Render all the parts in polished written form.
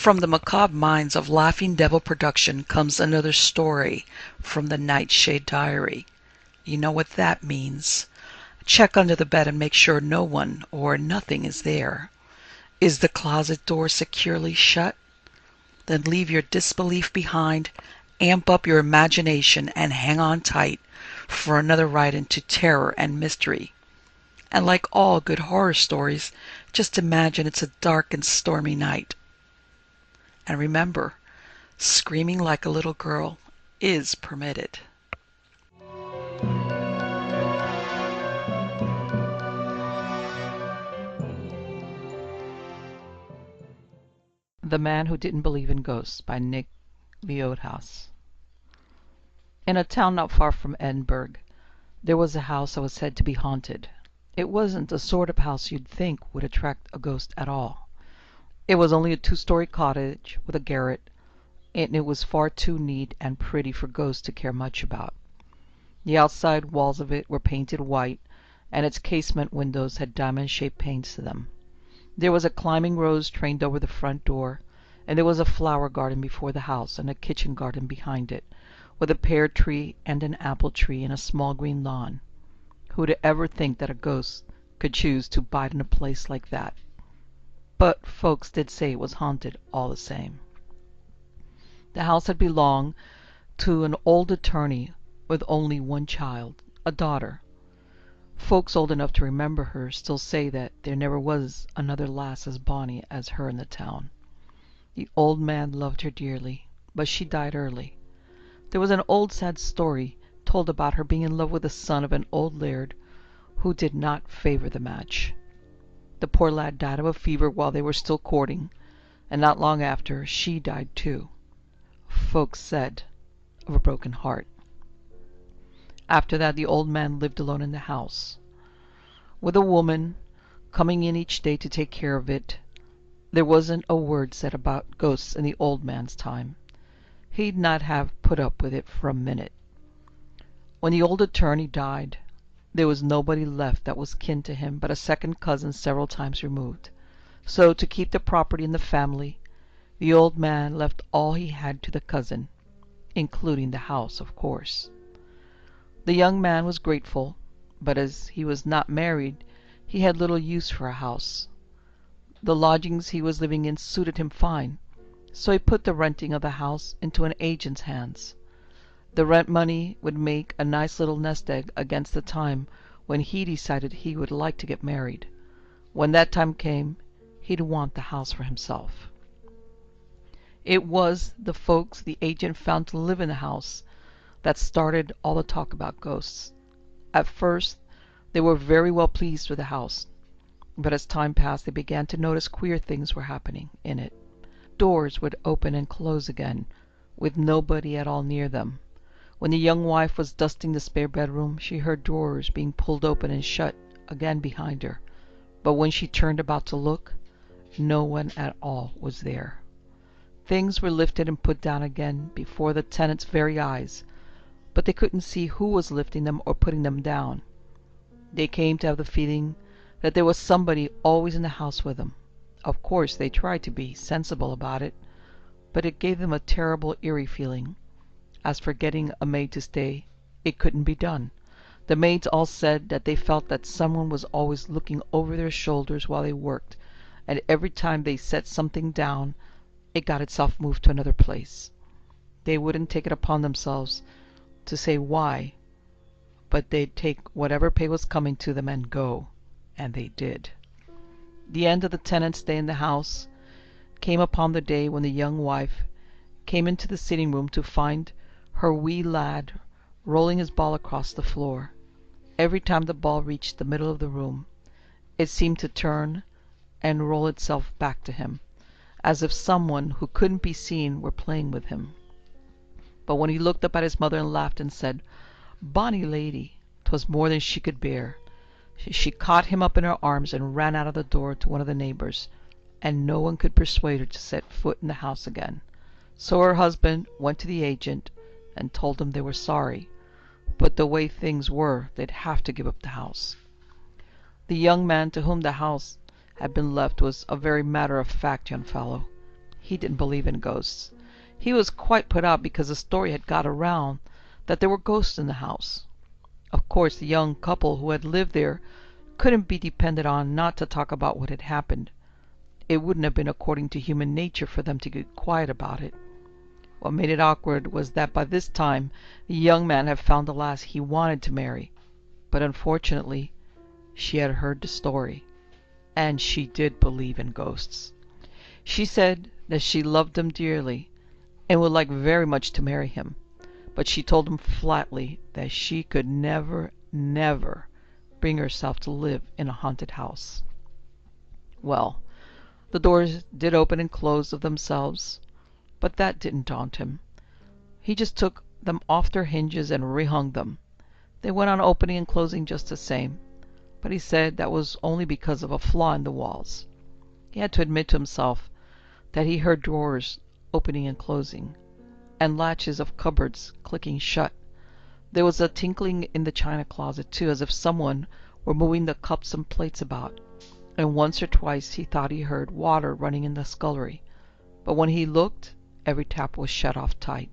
From the macabre minds of Laughing Devil Production comes another story from the Nightshade Diary. You know what that means. Check under the bed and make sure no one or nothing is there. Is the closet door securely shut? Then leave your disbelief behind, amp up your imagination, and hang on tight for another ride into terror and mystery. And like all good horror stories, just imagine it's a dark and stormy night. And remember, screaming like a little girl is permitted. The Man Who Didn't Believe in Ghosts by Leodhas. In a town not far from Edinburgh, there was a house that was said to be haunted. It wasn't the sort of house you'd think would attract a ghost at all. It was only a two-story cottage with a garret, and it was far too neat and pretty for ghosts to care much about. The outside walls of it were painted white, and its casement windows had diamond-shaped panes to them. There was a climbing rose trained over the front door, and there was a flower garden before the house and a kitchen garden behind it, with a pear tree and an apple tree and a small green lawn. Who'd ever think that a ghost could choose to bide in a place like that? But folks did say it was haunted all the same. The house had belonged to an old attorney with only one child, a daughter. Folks old enough to remember her still say that there never was another lass as bonny as her in the town. The old man loved her dearly, but she died early. There was an old sad story told about her being in love with the son of an old laird who did not favour the match. The poor lad died of a fever while they were still courting, and not long after she died too. Folks said of a broken heart. After that the old man lived alone in the house, with a woman coming in each day to take care of it. There wasn't a word said about ghosts in the old man's time. He'd not have put up with it for a minute. When the old attorney died, there was nobody left that was kin to him but a second cousin several times removed. So, to keep the property in the family, the old man left all he had to the cousin, including the house, of course. The young man was grateful, but as he was not married, he had little use for a house. The lodgings he was living in suited him fine, so he put the renting of the house into an agent's hands. The rent money would make a nice little nest egg against the time when he decided he would like to get married. When that time came, he'd want the house for himself. It was the folks the agent found to live in the house that started all the talk about ghosts. At first, they were very well pleased with the house, but as time passed they began to notice queer things were happening in it. Doors would open and close again, with nobody at all near them. When the young wife was dusting the spare bedroom, she heard drawers being pulled open and shut again behind her, but when she turned about to look, no one at all was there. Things were lifted and put down again before the tenants' very eyes, but they couldn't see who was lifting them or putting them down. They came to have the feeling that there was somebody always in the house with them. Of course they tried to be sensible about it, but it gave them a terrible eerie feeling. As for getting a maid to stay, it couldn't be done. The maids all said that they felt that someone was always looking over their shoulders while they worked, and every time they set something down, it got itself moved to another place. They wouldn't take it upon themselves to say why, but they'd take whatever pay was coming to them and go, and they did. The end of the tenant's stay in the house came upon the day when the young wife came into the sitting room to find her wee lad rolling his ball across the floor. Every time the ball reached the middle of the room, it seemed to turn and roll itself back to him, as if someone who couldn't be seen were playing with him. But when he looked up at his mother and laughed and said, "Bonny lady," 'twas more than she could bear. She caught him up in her arms and ran out of the door to one of the neighbours, and no one could persuade her to set foot in the house again. So her husband went to the agent and told him they were sorry, but the way things were, they'd have to give up the house. The young man to whom the house had been left was a very matter-of-fact young fellow. he didn't believe in ghosts. He was quite put out because the story had got around that there were ghosts in the house. Of course, the young couple who had lived there couldn't be depended on not to talk about what had happened. It wouldn't have been according to human nature for them to get quiet about it. What made it awkward was that by this time the young man had found the lass he wanted to marry. But unfortunately, she had heard the story, and she did believe in ghosts. She said that she loved him dearly and would like very much to marry him, but she told him flatly that she could never, never bring herself to live in a haunted house. Well, the doors did open and close of themselves, but that didn't daunt him. He just took them off their hinges and rehung them. They went on opening and closing just the same, but he said that was only because of a flaw in the walls. He had to admit to himself that he heard drawers opening and closing, and latches of cupboards clicking shut. There was a tinkling in the china closet, too, as if someone were moving the cups and plates about, and once or twice he thought he heard water running in the scullery, but when he looked, every tap was shut off tight.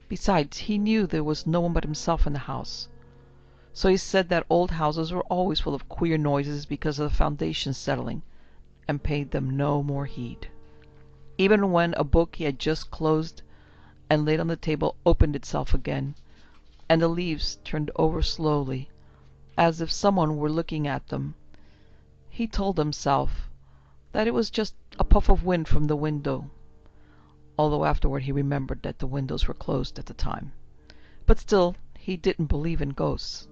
Besides, he knew there was no one but himself in the house. So he said that old houses were always full of queer noises because of the foundations settling, and paid them no more heed. Even when a book he had just closed and laid on the table opened itself again, and the leaves turned over slowly, as if someone were looking at them, he told himself that it was just a puff of wind from the window, although afterward he remembered that the windows were closed at the time. But still, he didn't believe in ghosts.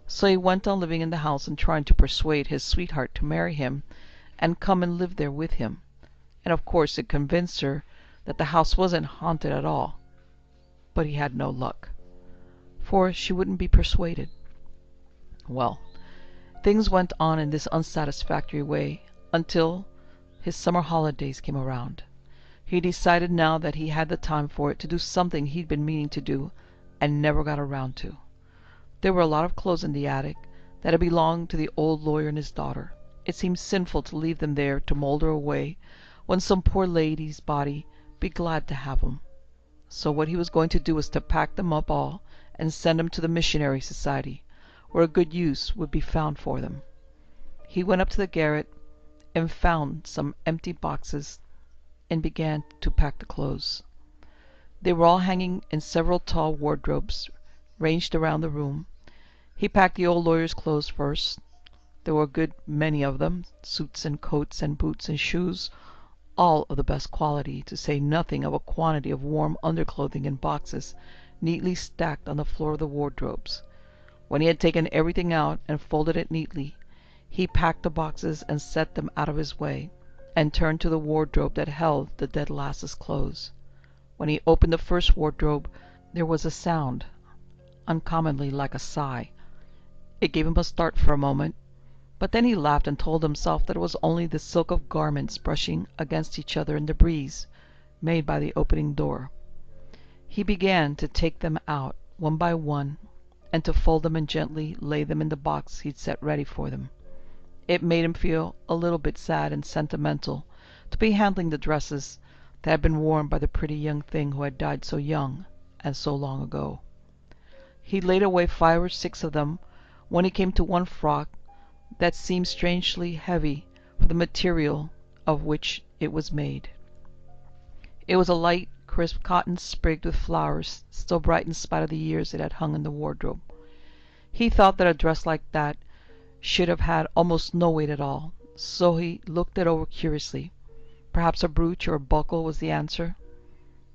So he went on living in the house and trying to persuade his sweetheart to marry him and come and live there with him. And of course it convinced her that the house wasn't haunted at all. But he had no luck, for she wouldn't be persuaded. Well, things went on in this unsatisfactory way until his summer holidays came around. He decided now that he had the time for it to do something he'd been meaning to do and never got around to. There were a lot of clothes in the attic that had belonged to the old lawyer and his daughter. It seemed sinful to leave them there to moulder away when some poor lady's body be glad to have 'em. So what he was going to do was to pack them up all and send them to the missionary society, where a good use would be found for them. He went up to the garret and found some empty boxes and began to pack the clothes. They were all hanging in several tall wardrobes ranged around the room. He packed the old lawyer's clothes first. There were a good many of them, suits and coats and boots and shoes, all of the best quality, to say nothing of a quantity of warm underclothing in boxes neatly stacked on the floor of the wardrobes. When he had taken everything out and folded it neatly, he packed the boxes and set them out of his way, and turned to the wardrobe that held the dead lass's clothes. When he opened the first wardrobe, there was a sound, uncommonly like a sigh. It gave him a start for a moment, but then he laughed and told himself that it was only the silk of garments brushing against each other in the breeze made by the opening door. He began to take them out one by one, and to fold them and gently lay them in the box he'd set ready for them. It made him feel a little bit sad and sentimental to be handling the dresses that had been worn by the pretty young thing who had died so young and so long ago. He laid away 5 or 6 of them when he came to one frock that seemed strangely heavy for the material of which it was made. It was a light, crisp cotton sprigged with flowers, still bright in spite of the years it had hung in the wardrobe. He thought that a dress like that should have had almost no weight at all, so he looked it over curiously. Perhaps a brooch or a buckle was the answer.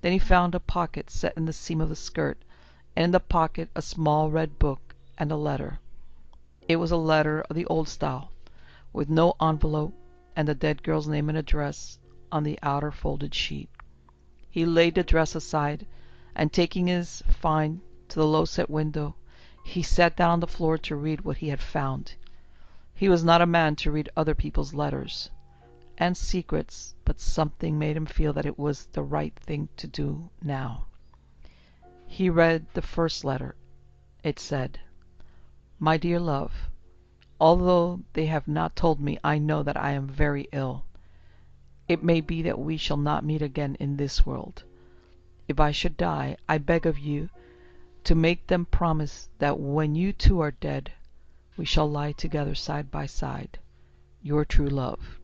Then he found a pocket set in the seam of the skirt, and in the pocket a small red book and a letter. It was a letter of the old style, with no envelope, and the dead girl's name and address on the outer folded sheet. He laid the dress aside, and taking his find to the low-set window, he sat down on the floor to read what he had found. He was not a man to read other people's letters and secrets, but something made him feel that it was the right thing to do now. He read the first letter. It said, "My dear love, although they have not told me, I know that I am very ill. It may be that we shall not meet again in this world. If I should die, I beg of you to make them promise that when you too are dead, we shall lie together side by side. Your true love."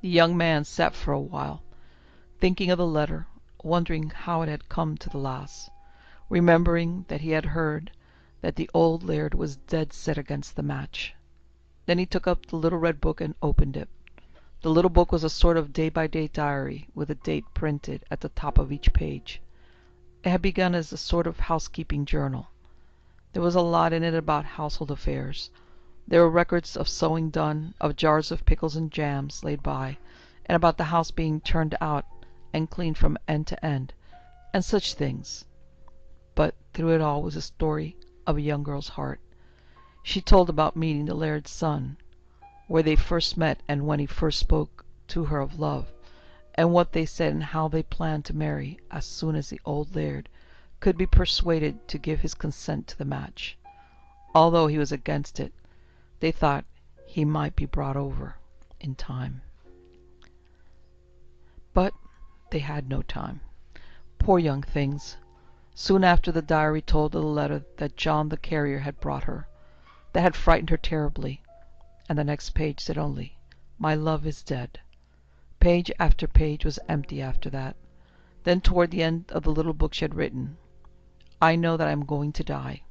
The young man sat for a while, thinking of the letter, wondering how it had come to the last, remembering that he had heard that the old laird was dead set against the match. Then he took up the little red book and opened it. The little book was a sort of day-by-day diary, with a date printed at the top of each page. It had begun as a sort of housekeeping journal. There was a lot in it about household affairs. There were records of sewing done, of jars of pickles and jams laid by, and about the house being turned out and cleaned from end to end, and such things. But through it all was a story of a young girl's heart. She told about meeting the laird's son, where they first met and when he first spoke to her of love, and what they said and how they planned to marry as soon as the old laird could be persuaded to give his consent to the match. Although he was against it, they thought he might be brought over in time. But they had no time. Poor young things! Soon after, the diary told of the letter that John the carrier had brought her, that had frightened her terribly, and the next page said only, "My love is dead." Page after page was empty after that. Then toward the end of the little book she had written, "I know that I am going to die.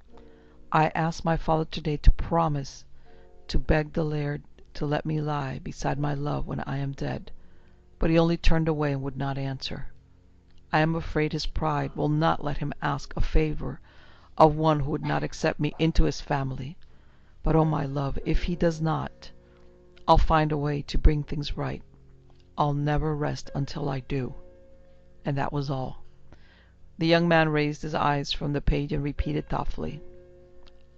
I asked my father today to promise to beg the laird to let me lie beside my love when I am dead, but he only turned away and would not answer. I am afraid his pride will not let him ask a favour of one who would not accept me into his family. But, oh my love, if he does not, I'll find a way to bring things right. I'll never rest until I do." And that was all. The young man raised his eyes from the page and repeated thoughtfully,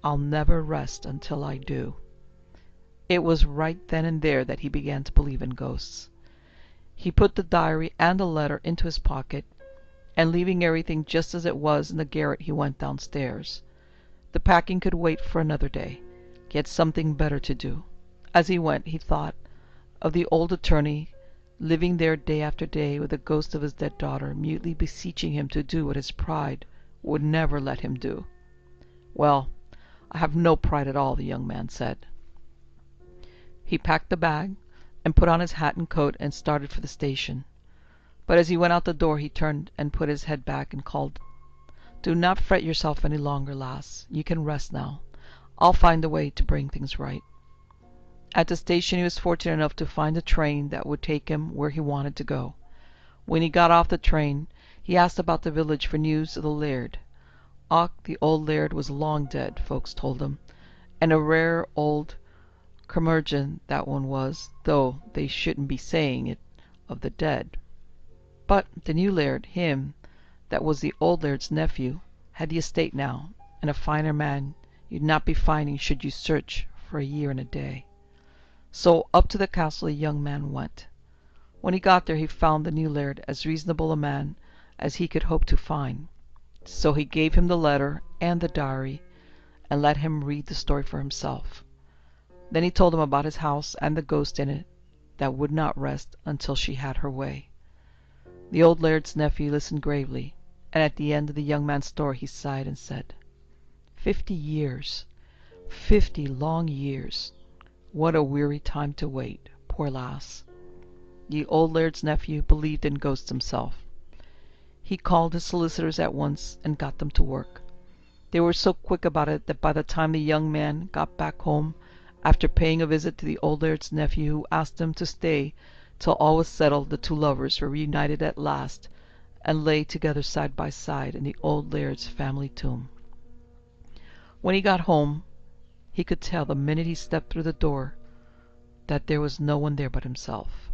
"I'll never rest until I do." It was right then and there that he began to believe in ghosts. He put the diary and the letter into his pocket, and leaving everything just as it was in the garret, he went downstairs. The packing could wait for another day. He had something better to do. As he went, he thought of the old attorney, living there day after day with the ghost of his dead daughter, mutely beseeching him to do what his pride would never let him do. "Well, I have no pride at all," the young man said. He packed the bag, and put on his hat and coat, and started for the station. But as he went out the door, he turned and put his head back and called, "Do not fret yourself any longer, lass. You can rest now. I'll find a way to bring things right." At the station he was fortunate enough to find a train that would take him where he wanted to go. When he got off the train, he asked about the village for news of the laird. The old laird was long dead, folks told him, and a rare old curmudgeon that one was, though they shouldn't be saying it of the dead. But the new laird, him that was the old laird's nephew, had the estate now, and a finer man you'd not be finding should you search for a year and a day. So up to the castle the young man went. When he got there, he found the new laird as reasonable a man as he could hope to find. So he gave him the letter and the diary, and let him read the story for himself. Then he told him about his house and the ghost in it that would not rest until she had her way. The old laird's nephew listened gravely, and at the end of the young man's story he sighed and said, 50 years, 50 long years. What a weary time to wait, poor lass." The old laird's nephew believed in ghosts himself. He called his solicitors at once and got them to work. They were so quick about it that by the time the young man got back home, after paying a visit to the old laird's nephew, who asked him to stay till all was settled, the two lovers were reunited at last, and lay together side by side in the old laird's family tomb. When he got home, he could tell the minute he stepped through the door that there was no one there but himself.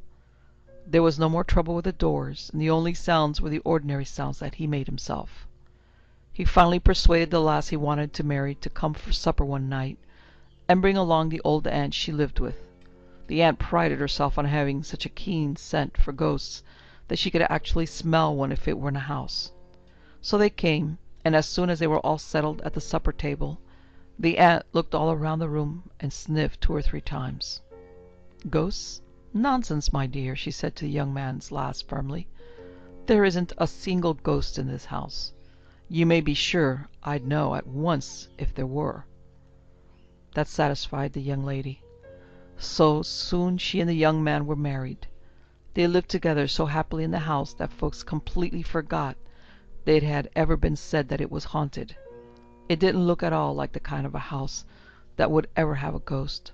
There was no more trouble with the doors, and the only sounds were the ordinary sounds that he made himself. He finally persuaded the lass he wanted to marry to come for supper one night, and bring along the old aunt she lived with. The aunt prided herself on having such a keen scent for ghosts that she could actually smell one if it were in a house. So they came, and as soon as they were all settled at the supper table, the aunt looked all around the room and sniffed 2 or 3 times. Ghosts? Nonsense, my dear, she said to the young man's last firmly. There isn't a single ghost in this house. You may be sure I'd know at once if there were. That satisfied the young lady. So soon she and the young man were married. They lived together so happily in the house that folks completely forgot that it had ever been said that it was haunted. It didn't look at all like the kind of a house that would ever have a ghost.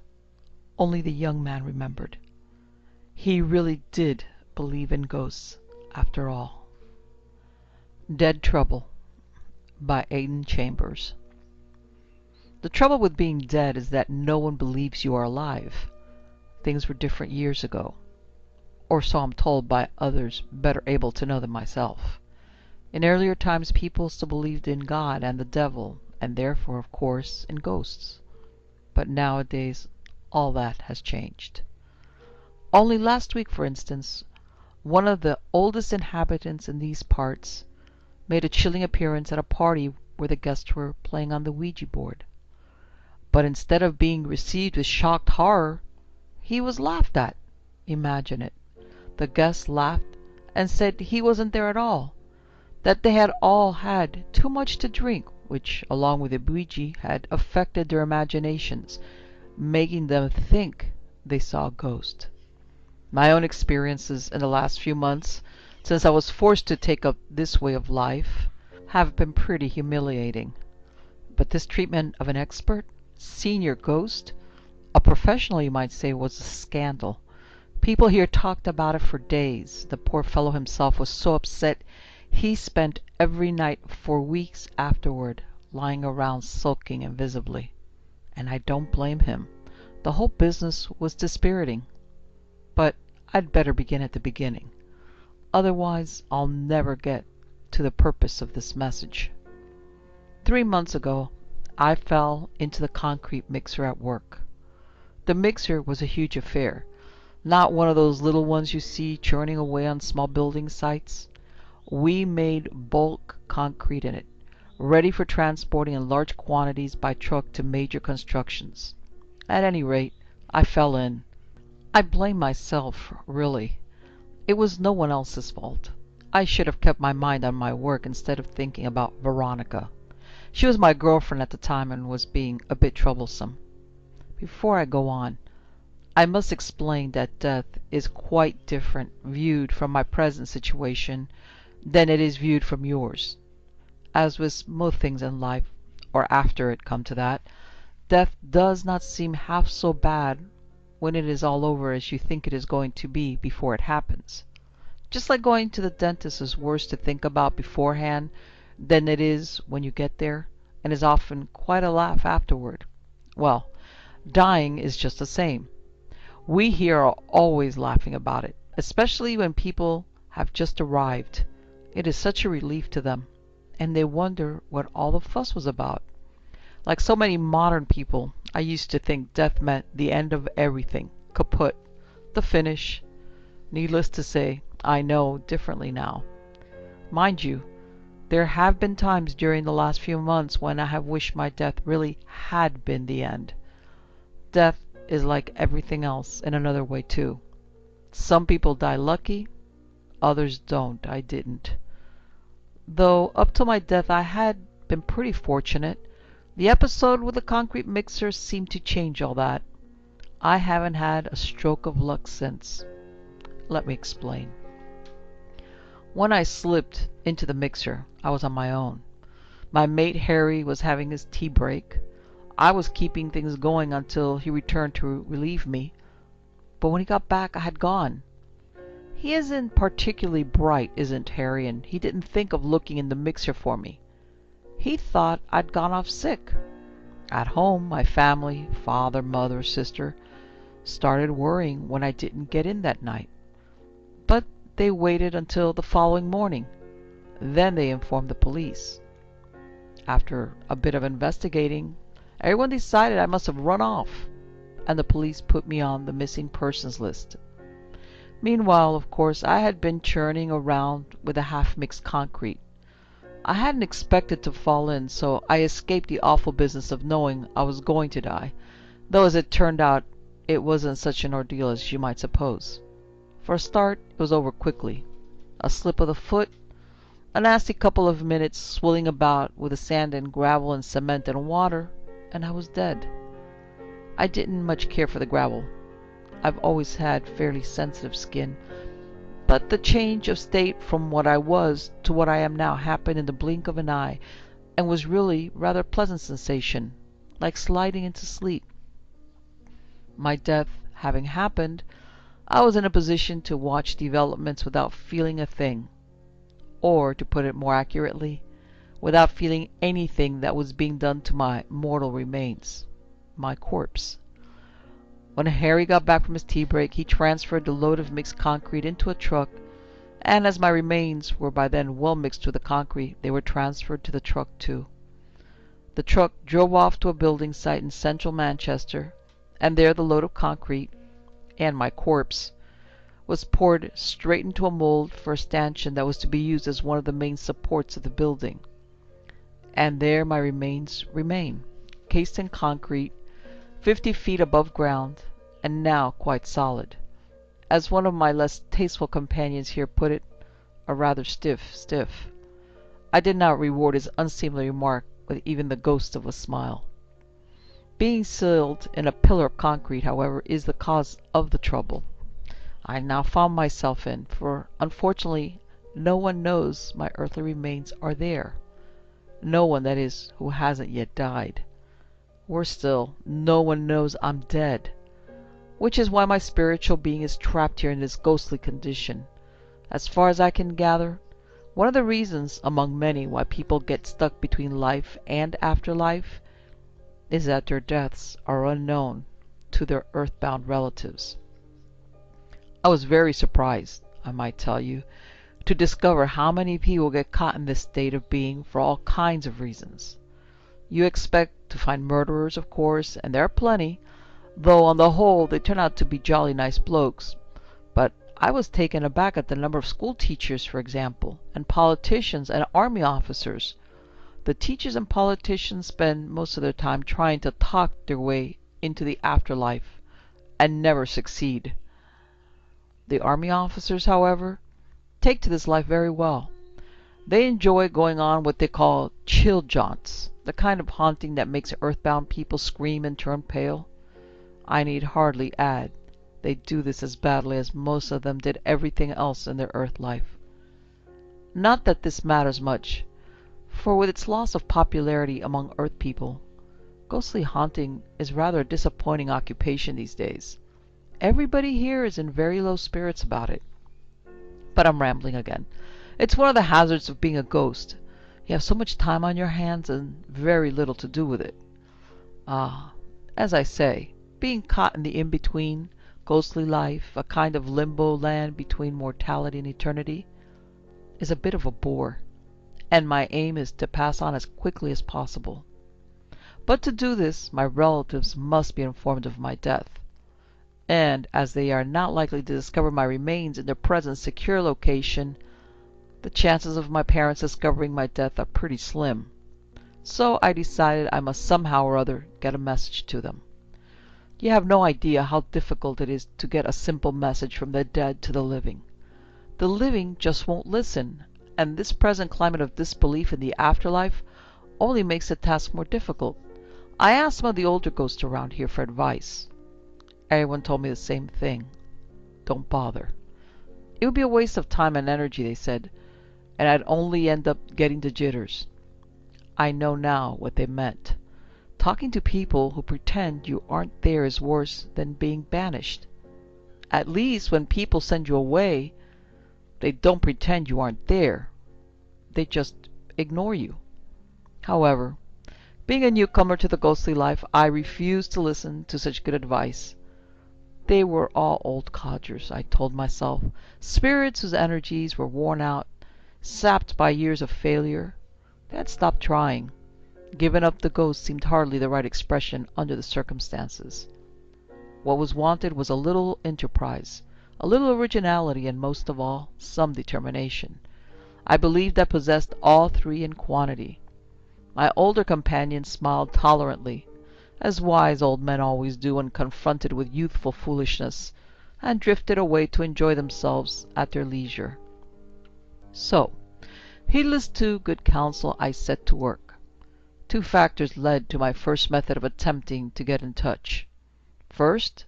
Only the young man remembered. He really did believe in ghosts, after all. Dead Trouble by Aidan Chambers. The trouble with being dead is that no one believes you are alive. Things were different years ago. Or so I'm told by others better able to know than myself. In earlier times people still believed in God and the devil, and therefore, of course, in ghosts. But nowadays, all that has changed. Only last week, for instance, one of the oldest inhabitants in these parts made a chilling appearance at a party where the guests were playing on the Ouija board. But instead of being received with shocked horror, he was laughed at. Imagine it. The guests laughed and said he wasn't there at all, that they had all had too much to drink, which, along with the Ouija, had affected their imaginations, making them think they saw a ghost. My own experiences in the last few months, since I was forced to take up this way of life, have been pretty humiliating. But this treatment of an expert, senior ghost, a professional you might say, was a scandal. People here talked about it for days. The poor fellow himself was so upset he spent every night for weeks afterward lying around sulking invisibly. And I don't blame him. The whole business was dispiriting. But I'd better begin at the beginning. Otherwise, I'll never get to the purpose of this message. 3 months ago, I fell into the concrete mixer at work. The mixer was a huge affair, not one of those little ones you see churning away on small building sites. We made bulk concrete in it, ready for transporting in large quantities by truck to major constructions. At any rate, I fell in. I blame myself, really. It was no one else's fault. I should have kept my mind on my work instead of thinking about Veronica. She was my girlfriend at the time and was being a bit troublesome. Before I go on, I must explain that death is quite different viewed from my present situation than it is viewed from yours. As with most things in life, or after it come to that, death does not seem half so bad when it is all over as you think it is going to be before it happens. Just like going to the dentist is worse to think about beforehand than it is when you get there, and is often quite a laugh afterward. Well, dying is just the same. We here are always laughing about it, especially when people have just arrived. It is such a relief to them, and they wonder what all the fuss was about. Like so many modern people, I used to think death meant the end of everything, kaput, the finish. Needless to say, I know differently now. Mind you, there have been times during the last few months when I have wished my death really had been the end. Death is like everything else in another way too. Some people die lucky, others don't. I didn't. Though up till my death I had been pretty fortunate. The episode with the concrete mixer seemed to change all that. I haven't had a stroke of luck since. Let me explain. When I slipped into the mixer, I was on my own. My mate Harry was having his tea break. I was keeping things going until he returned to relieve me. But when he got back, I had gone. He isn't particularly bright, isn't Harry, and he didn't think of looking in the mixer for me. He thought I'd gone off sick. At home, my family, father, mother, sister, started worrying when I didn't get in that night. But they waited until the following morning. Then they informed the police. After a bit of investigating, everyone decided I must have run off, and the police put me on the missing persons list. Meanwhile, of course, I had been churning around with a half-mixed concrete. I hadn't expected to fall in, so I escaped the awful business of knowing I was going to die, though as it turned out, it wasn't such an ordeal as you might suppose. For a start, it was over quickly. A slip of the foot, a nasty couple of minutes swilling about with the sand and gravel and cement and water, and I was dead. I didn't much care for the gravel. I've always had fairly sensitive skin, but the change of state from what I was to what I am now happened in the blink of an eye, and was really rather a pleasant sensation, like sliding into sleep. My death having happened, I was in a position to watch developments without feeling a thing, or, to put it more accurately, without feeling anything that was being done to my mortal remains, my corpse. When Harry got back from his tea break, he transferred the load of mixed concrete into a truck, and as my remains were by then well mixed with the concrete, they were transferred to the truck too. The truck drove off to a building site in central Manchester, and there the load of concrete, and my corpse, was poured straight into a mold for a stanchion that was to be used as one of the main supports of the building. And there my remains remain, cased in concrete, 50 feet above ground, and now quite solid. As one of my less tasteful companions here put it, a rather stiff. I did not reward his unseemly remark with even the ghost of a smile. Being sealed in a pillar of concrete, however, is the cause of the trouble I now found myself in, for unfortunately no one knows my earthly remains are there. No one, that is, who hasn't yet died. Worse still, no one knows I'm dead, which is why my spiritual being is trapped here in this ghostly condition. As far as I can gather, one of the reasons, among many, why people get stuck between life and afterlife is that their deaths are unknown to their earthbound relatives. I was very surprised, I might tell you, to discover how many people get caught in this state of being for all kinds of reasons. You expect to find murderers, of course, and there are plenty, though on the whole they turn out to be jolly nice blokes. But I was taken aback at the number of school teachers, for example, and politicians and army officers. The teachers and politicians spend most of their time trying to talk their way into the afterlife, and never succeed. The army officers, however, take to this life very well. They enjoy going on what they call chill jaunts, the kind of haunting that makes earthbound people scream and turn pale. I need hardly add, they do this as badly as most of them did everything else in their earth life. Not that this matters much, for with its loss of popularity among earth people, ghostly haunting is rather a disappointing occupation these days. Everybody here is in very low spirits about it. But I'm rambling again. It's one of the hazards of being a ghost. You have so much time on your hands and very little to do with it. As I say, being caught in the in-between, ghostly life, a kind of limbo land between mortality and eternity, is a bit of a bore, and my aim is to pass on as quickly as possible. But to do this, my relatives must be informed of my death, and as they are not likely to discover my remains in their present secure location, the chances of my parents discovering my death are pretty slim. So I decided I must somehow or other get a message to them. You have no idea how difficult it is to get a simple message from the dead to the living. The living just won't listen, and this present climate of disbelief in the afterlife only makes the task more difficult. I asked some of the older ghosts around here for advice. Everyone told me the same thing. Don't bother. It would be a waste of time and energy, they said, and I'd only end up getting the jitters. I know now what they meant. Talking to people who pretend you aren't there is worse than being banished. At least when people send you away, they don't pretend you aren't there. They just ignore you. However, being a newcomer to the ghostly life, I refused to listen to such good advice. They were all old codgers, I told myself, spirits whose energies were worn out, sapped by years of failure. They had stopped trying. Given up the ghost seemed hardly the right expression under the circumstances. What was wanted was a little enterprise, a little originality, and most of all, some determination. I believed I possessed all three in quantity. My older companion smiled tolerantly. as wise old men always do when confronted with youthful foolishness, and drifted away to enjoy themselves at their leisure. So, heedless to good counsel, I set to work. Two factors led to my first method of attempting to get in touch. First,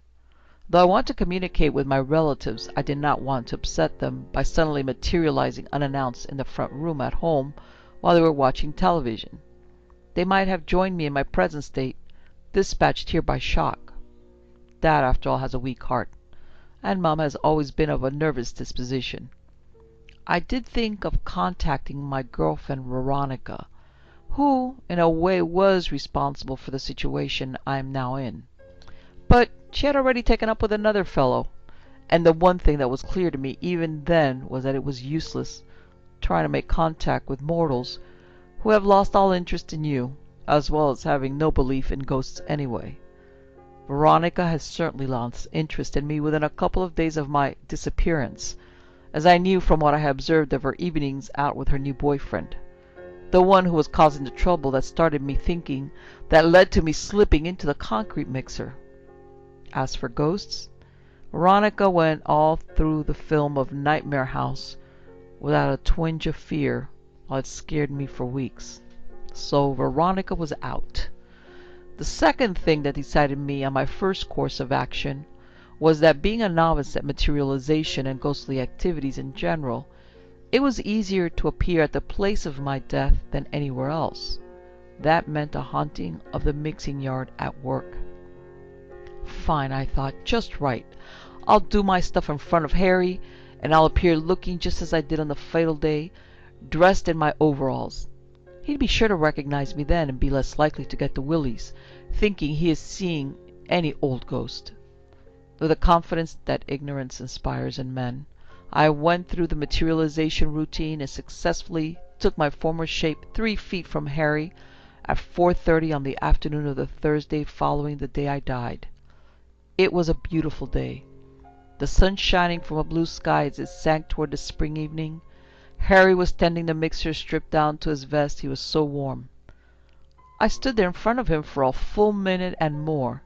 though I want to communicate with my relatives, I did not want to upset them by suddenly materializing unannounced in the front room at home while they were watching television. They might have joined me in my present state, dispatched here by shock. Dad, after all, has a weak heart, and Mom has always been of a nervous disposition. I did think of contacting my girlfriend Veronica, who, in a way, was responsible for the situation I am now in. But she had already taken up with another fellow, and the one thing that was clear to me even then was that it was useless trying to make contact with mortals who have lost all interest in you, as well as having no belief in ghosts anyway. Veronica had certainly lost interest in me within a couple of days of my disappearance, as I knew from what I had observed of her evenings out with her new boyfriend, the one who was causing the trouble that started me thinking, that led to me slipping into the concrete mixer. As for ghosts, Veronica went all through the film of Nightmare House without a twinge of fear, while it scared me for weeks. So Veronica was out. The second thing that decided me on my first course of action was that, being a novice at materialization and ghostly activities in general, it was easier to appear at the place of my death than anywhere else. That meant a haunting of the mixing yard at work. Fine, I thought, just right. I'll do my stuff in front of Harry, and I'll appear looking just as I did on the fatal day, dressed in my overalls. He'd be sure to recognize me then and be less likely to get the willies, thinking he is seeing any old ghost. With the confidence that ignorance inspires in men, I went through the materialization routine and successfully took my former shape 3 feet from Harry at 4:30 on the afternoon of the Thursday following the day I died. It was a beautiful day. The sun shining from a blue sky as it sank toward the spring evening. Harry was tending the mixer, stripped down to his vest. He was so warm. I stood there in front of him for a full minute and more,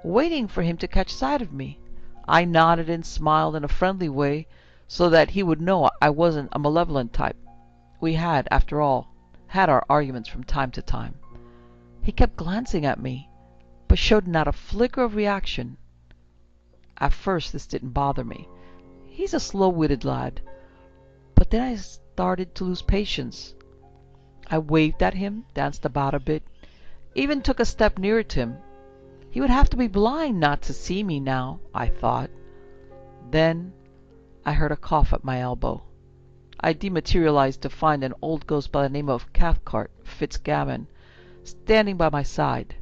waiting for him to catch sight of me. I nodded and smiled in a friendly way, so that he would know I wasn't a malevolent type. We had, after all, had our arguments from time to time. He kept glancing at me, but showed not a flicker of reaction. At first this didn't bother me. He's a slow-witted lad. But then I started to lose patience. I waved at him, danced about a bit, even took a step nearer to him. He would have to be blind not to see me now, I thought. Then I heard a cough at my elbow. I dematerialized to find an old ghost by the name of Cathcart Fitzgammon standing by my side.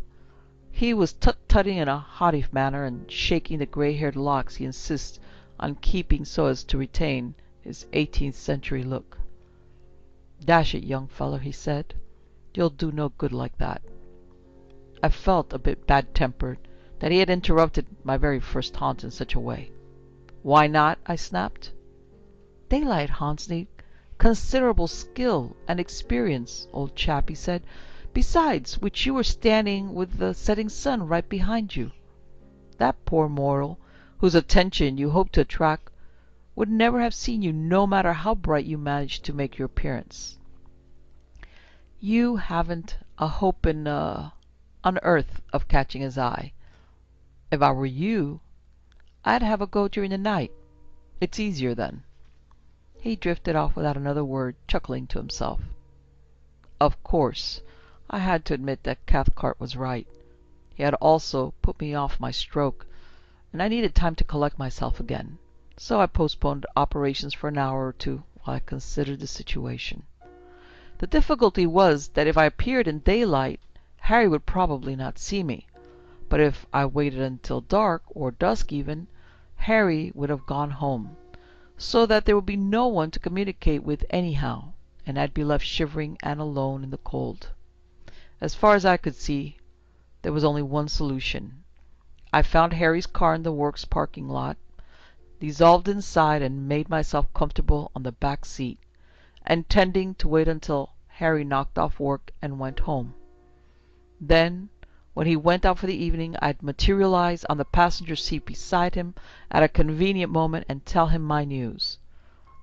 He was tut-tutting in a haughty manner and shaking the grey-haired locks he insists on keeping so as to retain his 18th century look. "Dash it, young fellow," he said. "You'll do no good like that." I felt a bit bad-tempered that he had interrupted my very first haunt in such a way. "Why not?" I snapped. "Daylight haunts need considerable skill and experience, old chap," he said. "Besides which, you were standing with the setting sun right behind you. That poor mortal, whose attention you hope to attract, would never have seen you, no matter how bright you managed to make your appearance. You haven't a hope on earth of catching his eye. If I were you, I'd have a go during the night. It's easier then." He drifted off without another word, chuckling to himself. Of course, I had to admit that Cathcart was right. He had also put me off my stroke, and I needed time to collect myself again. So I postponed operations for an hour or two while I considered the situation. The difficulty was that if I appeared in daylight, Harry would probably not see me. But if I waited until dark, or dusk even, Harry would have gone home, so that there would be no one to communicate with anyhow, and I'd be left shivering and alone in the cold. As far as I could see, there was only one solution. I found Harry's car in the works parking lot, dissolved inside, and made myself comfortable on the back seat, intending to wait until Harry knocked off work and went home. Then, When he went out for the evening, I'd materialize on the passenger seat beside him at a convenient moment and tell him my news.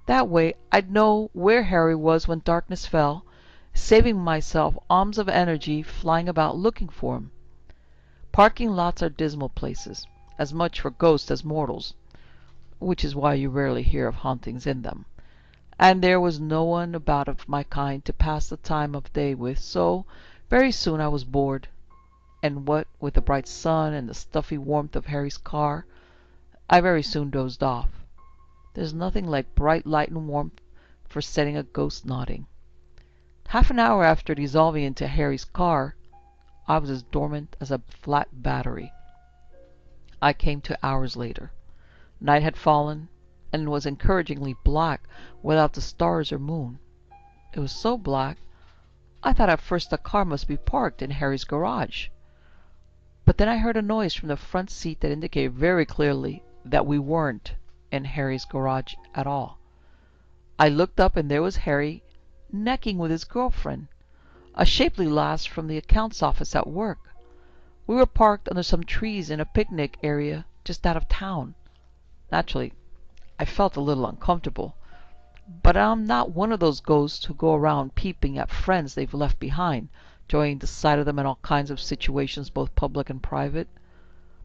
That way, I'd know where Harry was when darkness fell, saving myself arms of energy flying about looking for him. Parking lots are dismal places, as much for ghosts as mortals, which is why you rarely hear of hauntings in them. And there was no one about of my kind to pass the time of day with, so very soon I was bored. And what with the bright sun and the stuffy warmth of Harry's car, I very soon dozed off. There's nothing like bright light and warmth for setting a ghost nodding. Half an hour after dissolving into Harry's car, I was as dormant as a flat battery. I came to hours later. Night had fallen, and was encouragingly black without the stars or moon. It was so black, I thought at first the car must be parked in Harry's garage. But then I heard a noise from the front seat that indicated very clearly that we weren't in Harry's garage at all. I looked up, and there was Harry, necking with his girlfriend, a shapely lass from the accounts office at work. We were parked under some trees in a picnic area just out of town. Naturally, I felt a little uncomfortable, but I'm not one of those ghosts who go around peeping at friends they've left behind, enjoying the sight of them in all kinds of situations, both public and private.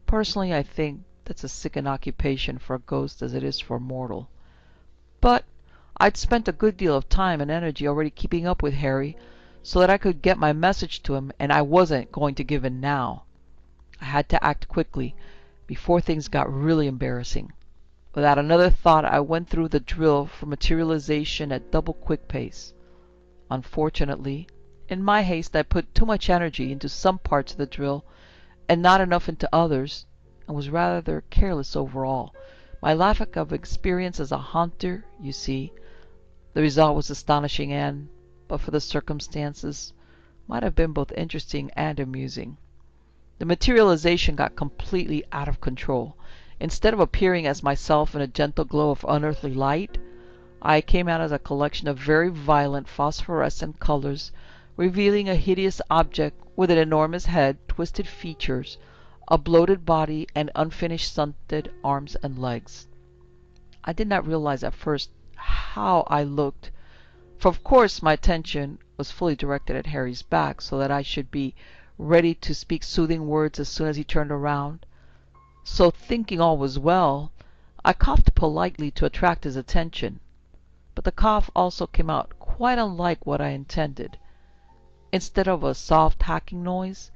Personally, I think that's as sick an occupation for a ghost as it is for a mortal. But I'd spent a good deal of time and energy already keeping up with Harry, so that I could get my message to him, and I wasn't going to give in now. I had to act quickly, before things got really embarrassing. Without another thought, I went through the drill for materialization at double quick pace. Unfortunately, in my haste, I put too much energy into some parts of the drill and not enough into others, and was rather careless overall. My lack of experience as a haunter, you see. The result was astonishing and, but for the circumstances, might have been both interesting and amusing. The materialization got completely out of control. Instead of appearing as myself in a gentle glow of unearthly light, I came out as a collection of very violent phosphorescent colors, revealing a hideous object with an enormous head, twisted features, a bloated body, and unfinished stunted arms and legs. I did not realize at first how I looked, for of course my attention was fully directed at Harry's back, so that I should be ready to speak soothing words as soon as he turned around. So, thinking all was well, I coughed politely to attract his attention. But the cough also came out quite unlike what I intended. Instead of a soft hacking noise,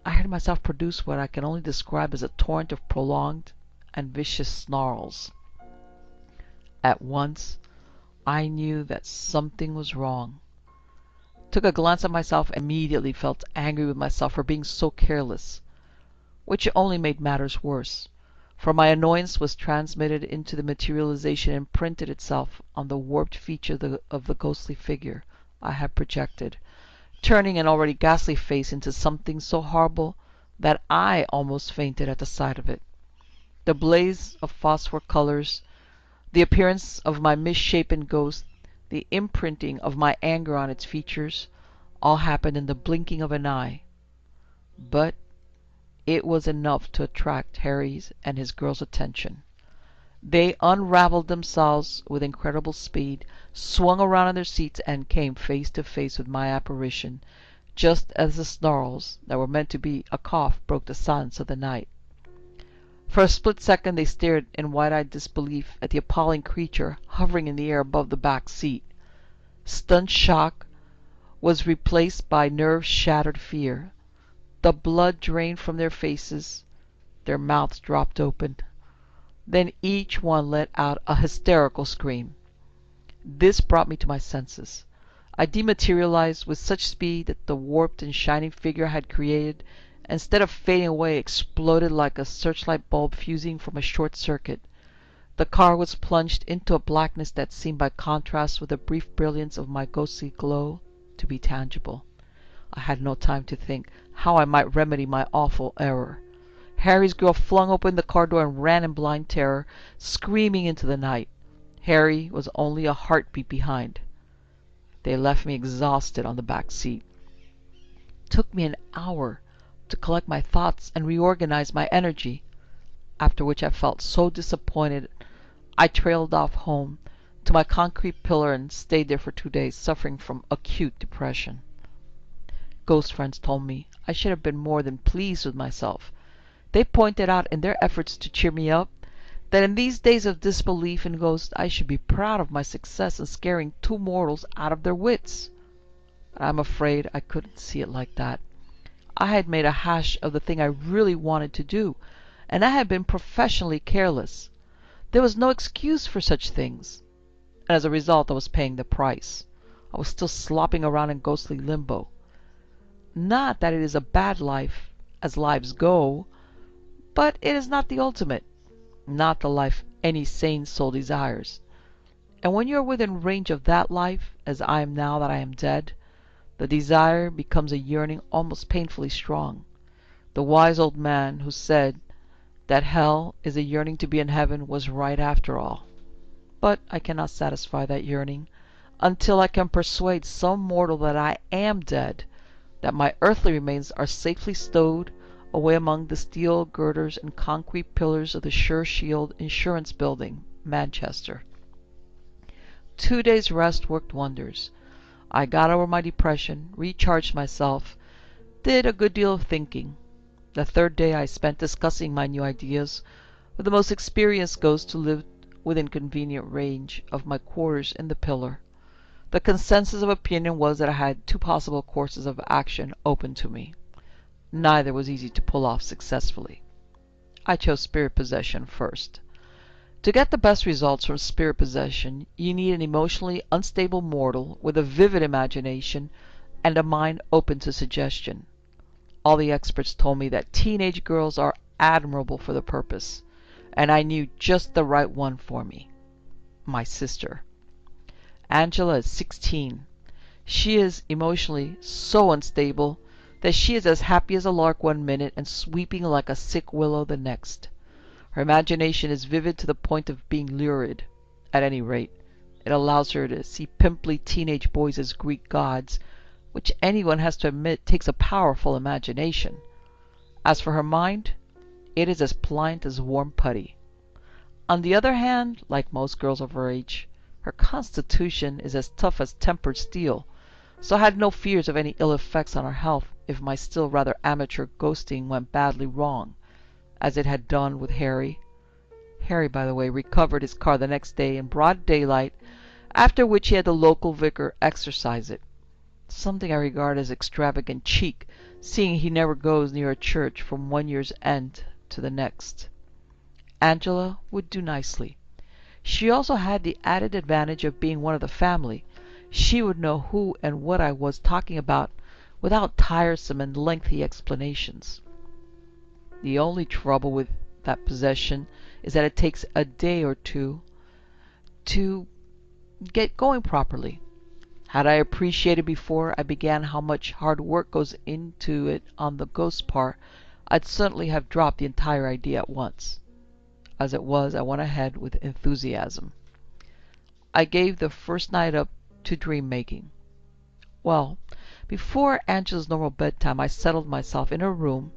I heard myself produce what I can only describe as a torrent of prolonged and vicious snarls. At once, I knew that something was wrong. Took a glance at myself and immediately felt angry with myself for being so careless, which only made matters worse, for my annoyance was transmitted into the materialization and printed itself on the warped feature of the ghostly figure I had projected, turning an already ghastly face into something so horrible that I almost fainted at the sight of it. The blaze of phosphor colors, the appearance of my misshapen ghost, the imprinting of my anger on its features, all happened in the blinking of an eye. But it was enough to attract Harry's and his girl's attention. They unraveled themselves with incredible speed, swung around in their seats, and came face to face with my apparition, just as the snarls that were meant to be a cough broke the silence of the night. For a split second they stared in wide-eyed disbelief at the appalling creature hovering in the air above the back seat. Stunned shock was replaced by nerve-shattered fear. The blood drained from their faces. Their mouths dropped open. Then each one let out a hysterical scream. This brought me to my senses. I dematerialized with such speed that the warped and shining figure I had created, instead of fading away, exploded like a searchlight bulb fusing from a short circuit. The car was plunged into a blackness that seemed by contrast with the brief brilliance of my ghostly glow to be tangible. I had no time to think how I might remedy my awful error. Harry's girl flung open the car door and ran in blind terror, screaming into the night. Harry was only a heartbeat behind. They left me exhausted on the back seat. It took me an hour, to collect my thoughts and reorganize my energy, after which I felt so disappointed I trailed off home to my concrete pillar and stayed there for 2 days, suffering from acute depression. Ghost friends told me I should have been more than pleased with myself. They pointed out in their efforts to cheer me up that in these days of disbelief in ghosts I should be proud of my success in scaring 2 mortals out of their wits. But I'm afraid I couldn't see it like that. I had made a hash of the thing I really wanted to do, and I had been professionally careless. There was no excuse for such things, and as a result I was paying the price. I was still slopping around in ghostly limbo. Not that it is a bad life, as lives go, but it is not the ultimate, not the life any sane soul desires. And when you are within range of that life, as I am now that I am dead, the desire becomes a yearning almost painfully strong. The wise old man who said that hell is a yearning to be in heaven was right after all. But I cannot satisfy that yearning until I can persuade some mortal that I am dead, that my earthly remains are safely stowed away among the steel girders and concrete pillars of the Sure Shield Insurance Building, Manchester. 2 days' rest worked wonders. I got over my depression, recharged myself, did a good deal of thinking. The 3rd day I spent discussing my new ideas with the most experienced ghost who lived within convenient range of my quarters in the pillar. The consensus of opinion was that I had 2 possible courses of action open to me. Neither was easy to pull off successfully. I chose spirit possession first. To get the best results from spirit possession, you need an emotionally unstable mortal with a vivid imagination and a mind open to suggestion. All the experts told me that teenage girls are admirable for the purpose, and I knew just the right one for me. My sister. Angela is 16. She is emotionally so unstable that she is as happy as a lark one minute and sweeping like a sick willow the next. Her imagination is vivid to the point of being lurid. At any rate, it allows her to see pimply teenage boys as Greek gods, which anyone has to admit takes a powerful imagination. As for her mind, it is as pliant as warm putty. On the other hand, like most girls of her age, her constitution is as tough as tempered steel, so I had no fears of any ill effects on her health if my still rather amateur ghosting went badly wrong, as it had done with Harry. Harry, by the way, recovered his car the next day in broad daylight, after which he had the local vicar exorcise it. Something I regard as extravagant cheek, seeing he never goes near a church from one year's end to the next. Angela would do nicely. She also had the added advantage of being one of the family. She would know who and what I was talking about without tiresome and lengthy explanations. The only trouble with that possession is that it takes a day or 2 to get going properly. Had I appreciated before I began how much hard work goes into it on the ghost's part, I'd certainly have dropped the entire idea at once. As it was, I went ahead with enthusiasm. I gave the first night up to dream making. Well, before Angela's normal bedtime, I settled myself in her room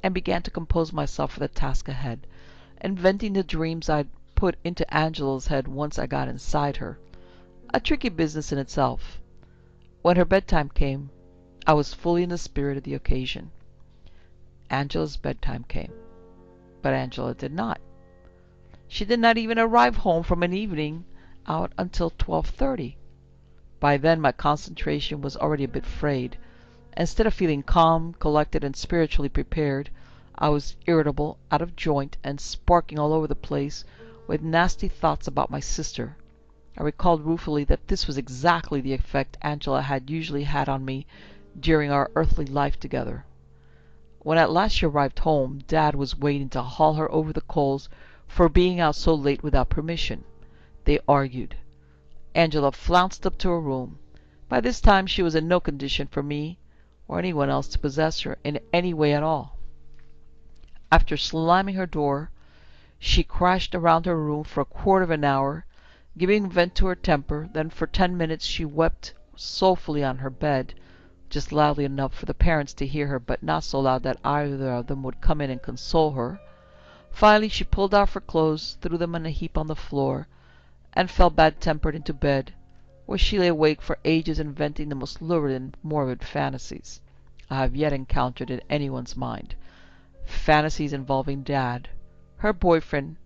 and began to compose myself for the task ahead, inventing the dreams I'd put into Angela's head once I got inside her. A tricky business in itself. When her bedtime came, I was fully in the spirit of the occasion. Angela's bedtime came, but Angela did not. She did not even arrive home from an evening out until 12:30. By then my concentration was already a bit frayed. Instead of feeling calm, collected, and spiritually prepared, I was irritable, out of joint, and sparking all over the place with nasty thoughts about my sister. I recalled ruefully that this was exactly the effect Angela had usually had on me during our earthly life together. When at last she arrived home, Dad was waiting to haul her over the coals for being out so late without permission. They argued. Angela flounced up to her room. By this time she was in no condition for me or anyone else to possess her in any way at all. After slamming her door, she crashed around her room for a quarter of an hour, giving vent to her temper. Then for 10 minutes she wept soulfully on her bed, just loudly enough for the parents to hear her, but not so loud that either of them would come in and console her. Finally, she pulled off her clothes, threw them in a heap on the floor, and fell bad-tempered into bed, where she lay awake for ages inventing the most lurid and morbid fantasies I have yet encountered in anyone's mind. Fantasies involving Dad, her boyfriend,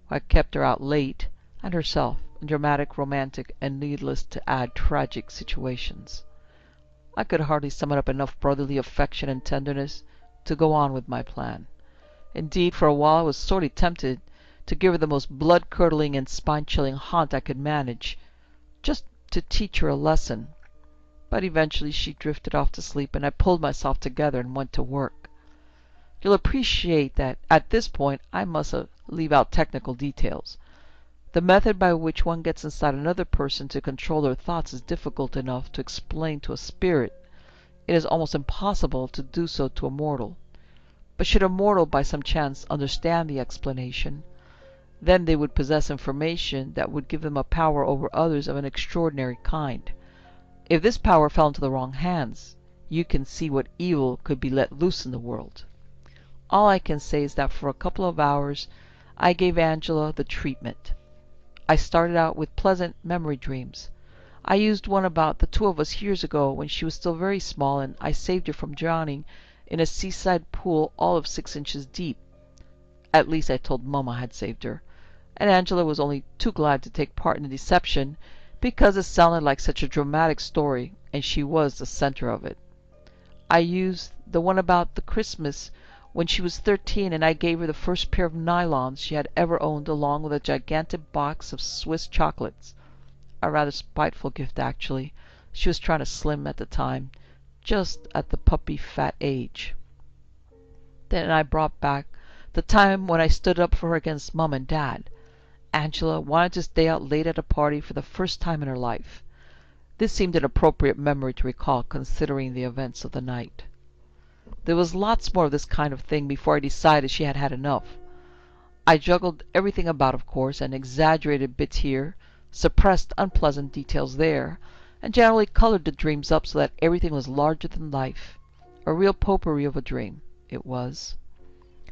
who had kept her out late, and herself, in dramatic, romantic, and needless to add tragic situations. I could hardly summon up enough brotherly affection and tenderness to go on with my plan. Indeed, for a while I was sorely tempted to give her the most blood-curdling and spine-chilling haunt I could manage, just to teach her a lesson. But eventually she drifted off to sleep, and I pulled myself together and went to work. You'll appreciate that at this point I must leave out technical details. The method by which one gets inside another person to control their thoughts is difficult enough to explain to a spirit. It is almost impossible to do so to a mortal. But should a mortal by some chance understand the explanation, then they would possess information that would give them a power over others of an extraordinary kind. If this power fell into the wrong hands, you can see what evil could be let loose in the world. All I can say is that for a couple of hours I gave Angela the treatment. I started out with pleasant memory dreams. I used one about the two of us years ago when she was still very small and I saved her from drowning in a seaside pool all of 6 inches deep. At least I told Mum I had saved her, and Angela was only too glad to take part in the deception because it sounded like such a dramatic story and she was the center of it. I used the one about the Christmas when she was 13 and I gave her the first pair of nylons she had ever owned along with a gigantic box of Swiss chocolates. A rather spiteful gift, actually. She was trying to slim at the time, just at the puppy fat age. Then I brought back the time when I stood up for her against Mum and Dad. Angela wanted to stay out late at a party for the first time in her life. This seemed an appropriate memory to recall considering the events of the night. There was lots more of this kind of thing before I decided she had had enough. I juggled everything about, of course, and exaggerated bits here, suppressed unpleasant details there, and generally colored the dreams up so that everything was larger than life. A real potpourri of a dream, it was.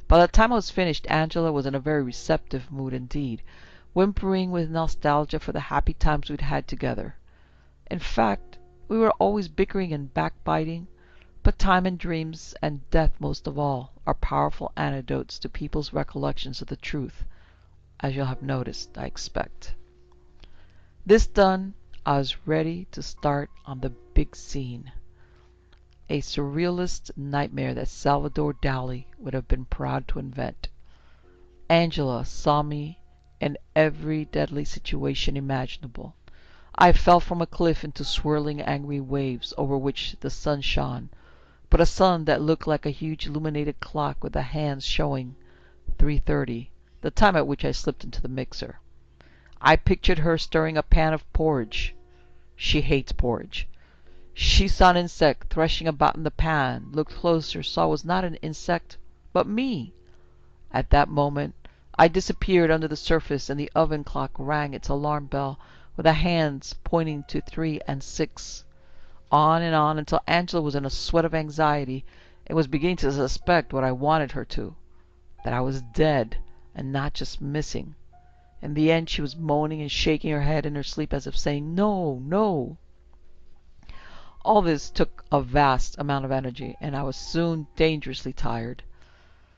By the time I was finished, Angela was in a very receptive mood indeed, whimpering with nostalgia for the happy times we'd had together. In fact, we were always bickering and backbiting, but time and dreams, and death most of all, are powerful antidotes to people's recollections of the truth, as you'll have noticed, I expect. This done, I was ready to start on the big scene. A surrealist nightmare that Salvador Dali would have been proud to invent. Angela saw me in every deadly situation imaginable. I fell from a cliff into swirling angry waves over which the sun shone, but a sun that looked like a huge illuminated clock with the hands showing 3:30, the time at which I slipped into the mixer. I pictured her stirring a pan of porridge. She hates porridge. She saw an insect threshing about in the pan, looked closer, saw it was not an insect, but me. At that moment, I disappeared under the surface, and the oven clock rang its alarm bell with the hands pointing to 3 and 6. On and on until Angela was in a sweat of anxiety and was beginning to suspect what I wanted her to, that I was dead and not just missing. In the end she was moaning and shaking her head in her sleep as if saying, "No, no." All this took a vast amount of energy, and I was soon dangerously tired.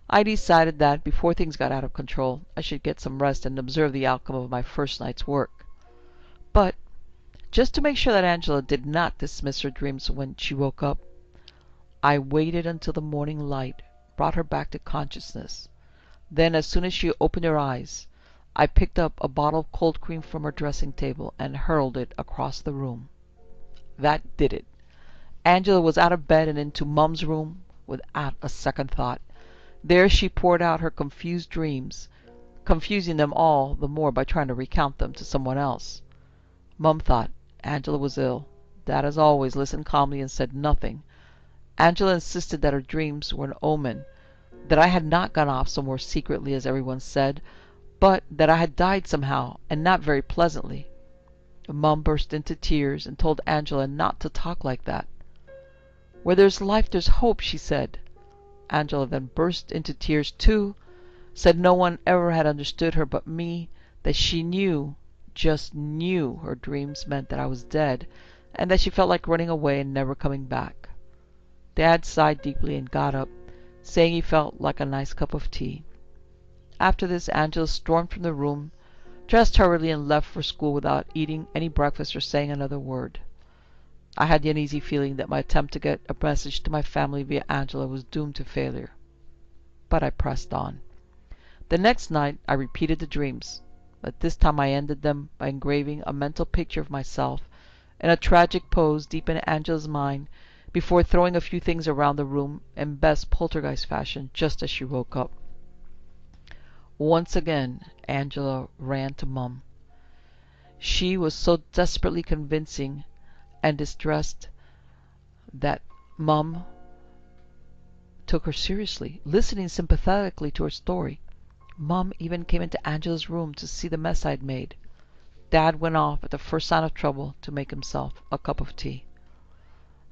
I decided that, before things got out of control, I should get some rest and observe the outcome of my first night's work. But, just to make sure that Angela did not dismiss her dreams when she woke up, I waited until the morning light brought her back to consciousness. Then, as soon as she opened her eyes, I picked up a bottle of cold cream from her dressing table and hurled it across the room. That did it. Angela was out of bed and into Mum's room without a second thought. There she poured out her confused dreams, confusing them all the more by trying to recount them to someone else. Mum thought Angela was ill. Dad, as always, listened calmly and said nothing. Angela insisted that her dreams were an omen, that I had not gone off somewhere secretly, as everyone said, but that I had died somehow, and not very pleasantly. Mum burst into tears and told Angela not to talk like that. Where there's life, there's hope, she said. Angela then burst into tears too, said no one ever had understood her but me, that she knew, just knew, her dreams meant that I was dead, and that she felt like running away and never coming back. Dad sighed deeply and got up, saying he felt like a nice cup of tea. After this, Angela stormed from the room, dressed hurriedly, and left for school without eating any breakfast or saying another word. I had the uneasy feeling that my attempt to get a message to my family via Angela was doomed to failure. But I pressed on. The next night I repeated the dreams, but this time I ended them by engraving a mental picture of myself in a tragic pose deep in Angela's mind before throwing a few things around the room in best poltergeist fashion just as she woke up. Once again Angela ran to Mum. She was so desperately convincing and distressed that Mum took her seriously, listening sympathetically to her story. Mum even came into Angela's room to see the mess I'd made. Dad went off at the first sign of trouble to make himself a cup of tea.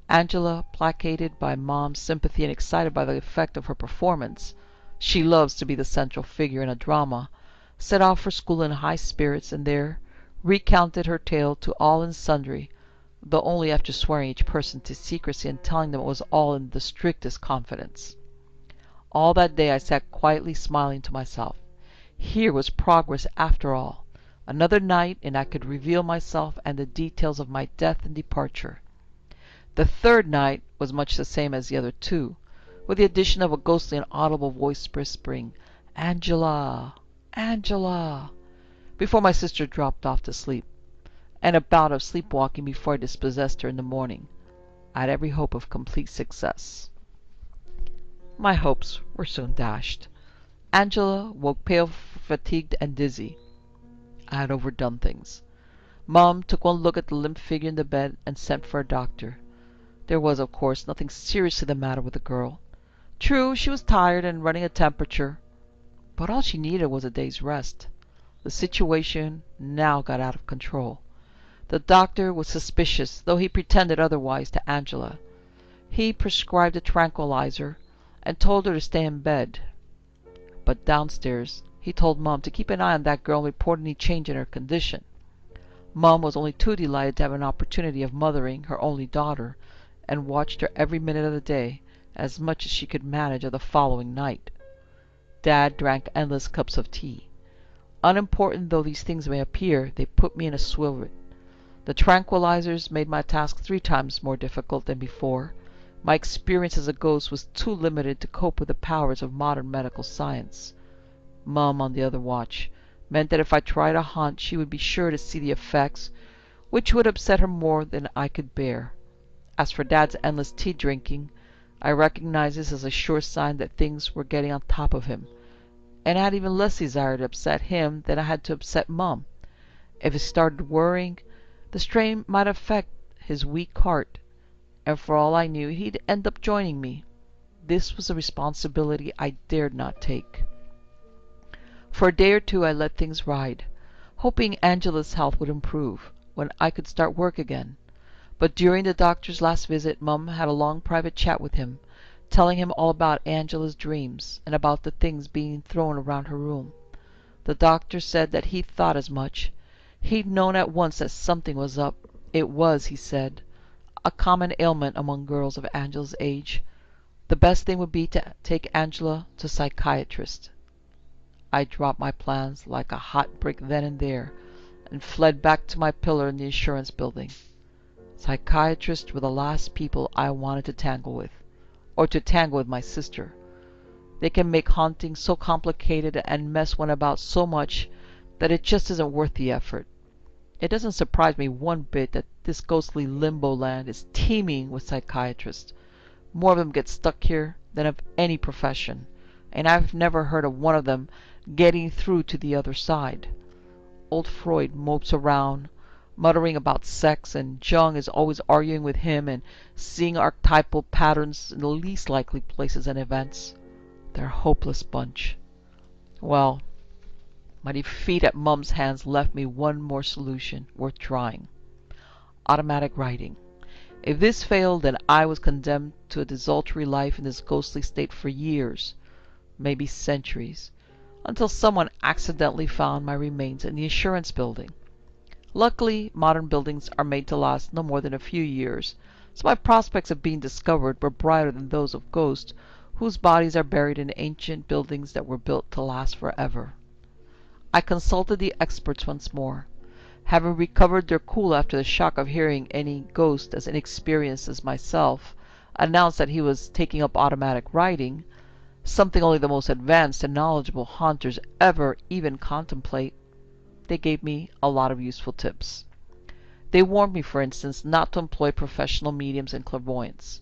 Angela, placated by Mom's sympathy and excited by the effect of her performance — she loves to be the central figure in a drama — set off for school in high spirits, and there recounted her tale to all and sundry, though only after swearing each person to secrecy and telling them it was all in the strictest confidence. All that day I sat quietly smiling to myself. Here was progress after all. Another night, and I could reveal myself and the details of my death and departure. The third night was much the same as the other two, with the addition of a ghostly and audible voice whispering, "Angela! Angela!" before my sister dropped off to sleep, and a bout of sleepwalking before I dispossessed her in the morning. I had every hope of complete success. My hopes were soon dashed. Angela woke pale, fatigued, and dizzy. I had overdone things. Mum took one look at the limp figure in the bed and sent for a doctor. There was, of course, nothing seriously the matter with the girl. True, she was tired and running a temperature, but all she needed was a day's rest. The situation now got out of control. The doctor was suspicious, though he pretended otherwise to Angela. He prescribed a tranquilizer and told her to stay in bed. But downstairs he told Mum to keep an eye on that girl and report any change in her condition. Mum was only too delighted to have an opportunity of mothering her only daughter, and watched her every minute of the day, as much as she could manage of the following night. Dad drank endless cups of tea. Unimportant though these things may appear, they put me in a swivel. The tranquilizers made my task 3 times more difficult than before. My experience as a ghost was too limited to cope with the powers of modern medical science. Mum, on the other watch, meant that if I tried to haunt, she would be sure to see the effects, which would upset her more than I could bear. As for Dad's endless tea drinking, I recognized this as a sure sign that things were getting on top of him, and I had even less desire to upset him than I had to upset Mum. If he started worrying, the strain might affect his weak heart, and for all I knew he'd end up joining me. This was a responsibility I dared not take. For a day or two I let things ride, hoping Angela's health would improve, when I could start work again. But during the doctor's last visit, Mum had a long private chat with him, telling him all about Angela's dreams, and about the things being thrown around her room. The doctor said that he thought as much. He'd known at once that something was up. It was, he said, a common ailment among girls of Angela's age. The best thing would be to take Angela to a psychiatrist. I dropped my plans like a hot brick then and there, and fled back to my pillar in the insurance building. Psychiatrists were the last people I wanted to tangle with, or to tangle with my sister. They can make haunting so complicated and mess one about so much that it just isn't worth the effort. It doesn't surprise me one bit that this ghostly limbo land is teeming with psychiatrists. More of them get stuck here than of any profession, and I've never heard of one of them getting through to the other side. Old Freud mopes around, muttering about sex, and Jung is always arguing with him and seeing archetypal patterns in the least likely places and events. They're a hopeless bunch. Well, my defeat at Mum's hands left me one more solution worth trying. Automatic writing. If this failed, then I was condemned to a desultory life in this ghostly state for years, maybe centuries, until someone accidentally found my remains in the insurance building. Luckily, modern buildings are made to last no more than a few years, so my prospects of being discovered were brighter than those of ghosts whose bodies are buried in ancient buildings that were built to last forever. I consulted the experts once more. Having recovered their cool after the shock of hearing any ghost as inexperienced as myself announce that he was taking up automatic writing, something only the most advanced and knowledgeable haunters ever even contemplate, they gave me a lot of useful tips. They warned me, for instance, not to employ professional mediums and clairvoyants.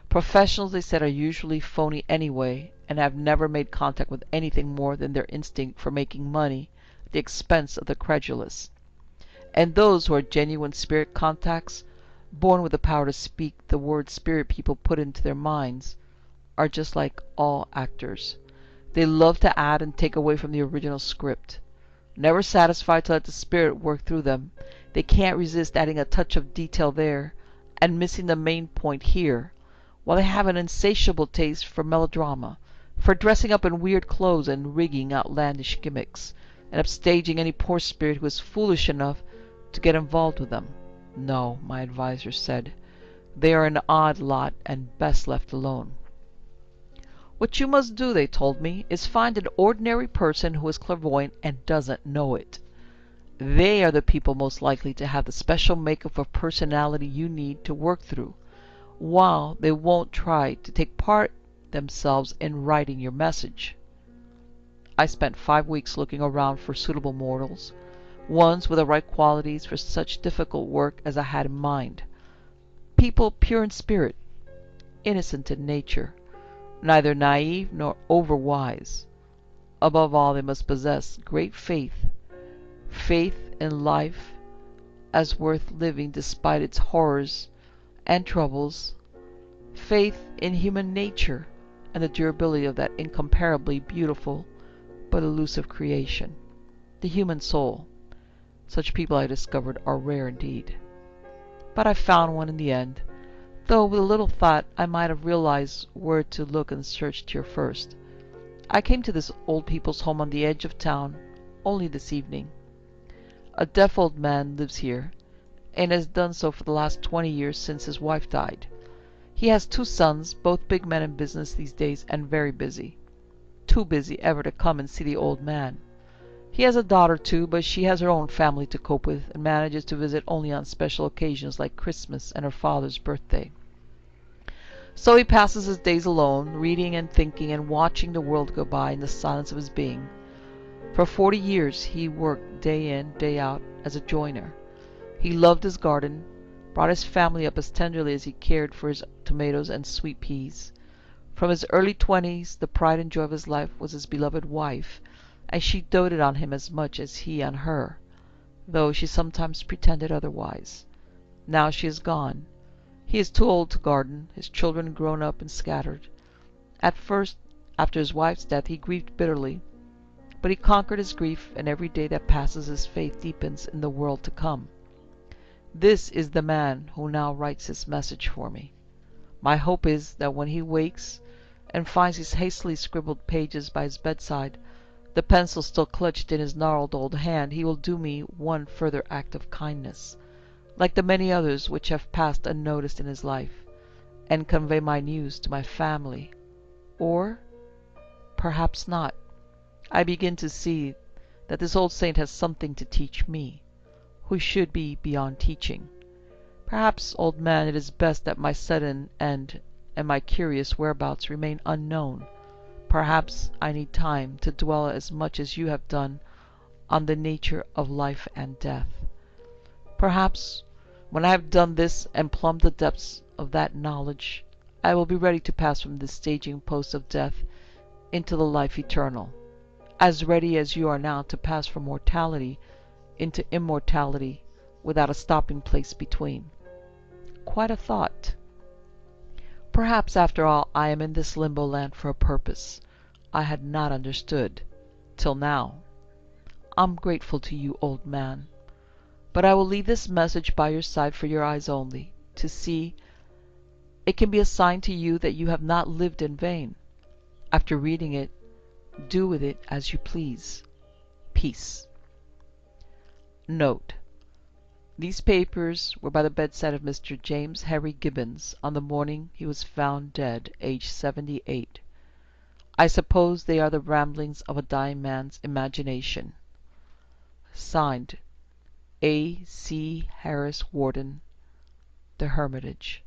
Professionals, they said, are usually phony anyway and have never made contact with anything more than their instinct for making money at the expense of the credulous. And those who are genuine spirit contacts, born with the power to speak the words spirit people put into their minds, are just like all actors. They love to add and take away from the original script. Never satisfied to let the spirit work through them, they can't resist adding a touch of detail there and missing the main point here, while they have an insatiable taste for melodrama, for dressing up in weird clothes and rigging outlandish gimmicks, and upstaging any poor spirit who is foolish enough to get involved with them. No, my advisor said, they are an odd lot and best left alone. What you must do, they told me, is find an ordinary person who is clairvoyant and doesn't know it. They are the people most likely to have the special makeup of personality you need to work through, while they won't try to take part themselves in writing your message. I spent 5 weeks looking around for suitable mortals, ones with the right qualities for such difficult work as I had in mind. People pure in spirit, innocent in nature, neither naive nor overwise. Above all, they must possess great faith in life as worth living despite its horrors and troubles, faith in human nature and the durability of that incomparably beautiful but elusive creation, the human soul. Such people, I discovered, are rare indeed. But I found one in the end, though with a little thought I might have realized where to look and searched here first. I came to this old people's home on the edge of town only this evening. A deaf old man lives here, and has done so for the last 20 years since his wife died. He has 2 sons, both big men in business these days and very busy. Too busy ever to come and see the old man. He has a daughter too, but she has her own family to cope with and manages to visit only on special occasions like Christmas and her father's birthday. So he passes his days alone, reading and thinking and watching the world go by in the silence of his being. For 40 years he worked day in, day out as a joiner. He loved his garden, brought his family up as tenderly as he cared for his tomatoes and sweet peas. From his early 20s, the pride and joy of his life was his beloved wife, and she doted on him as much as he on her, though she sometimes pretended otherwise. Now she is gone. He is too old to garden, his children grown up and scattered. At first, after his wife's death, he grieved bitterly, but he conquered his grief, and every day that passes his faith deepens in the world to come. This is the man who now writes this message for me. My hope is that when he wakes and finds these hastily scribbled pages by his bedside, the pencil still clutched in his gnarled old hand, he will do me one further act of kindness, like the many others which have passed unnoticed in his life, and convey my news to my family. Or perhaps not. I begin to see that this old saint has something to teach me, who should be beyond teaching. Perhaps, old man, it is best that my sudden end and my curious whereabouts remain unknown. Perhaps I need time to dwell as much as you have done on the nature of life and death. Perhaps, when I have done this and plumbed the depths of that knowledge, I will be ready to pass from this staging post of death into the life eternal, as ready as you are now to pass from mortality into immortality without a stopping place between. Quite a thought. Perhaps, after all, I am in this limbo land for a purpose I had not understood till now. I'm grateful to you, old man, but I will leave this message by your side for your eyes only, to see It can be a sign to you that you have not lived in vain. After reading it, do with it as you please. Peace. Note: these papers were by the bedside of Mr. James Harry Gibbons on the morning he was found dead, aged 78. I suppose they are the ramblings of a dying man's imagination. Signed, A. C. Harris, Warden, The Hermitage.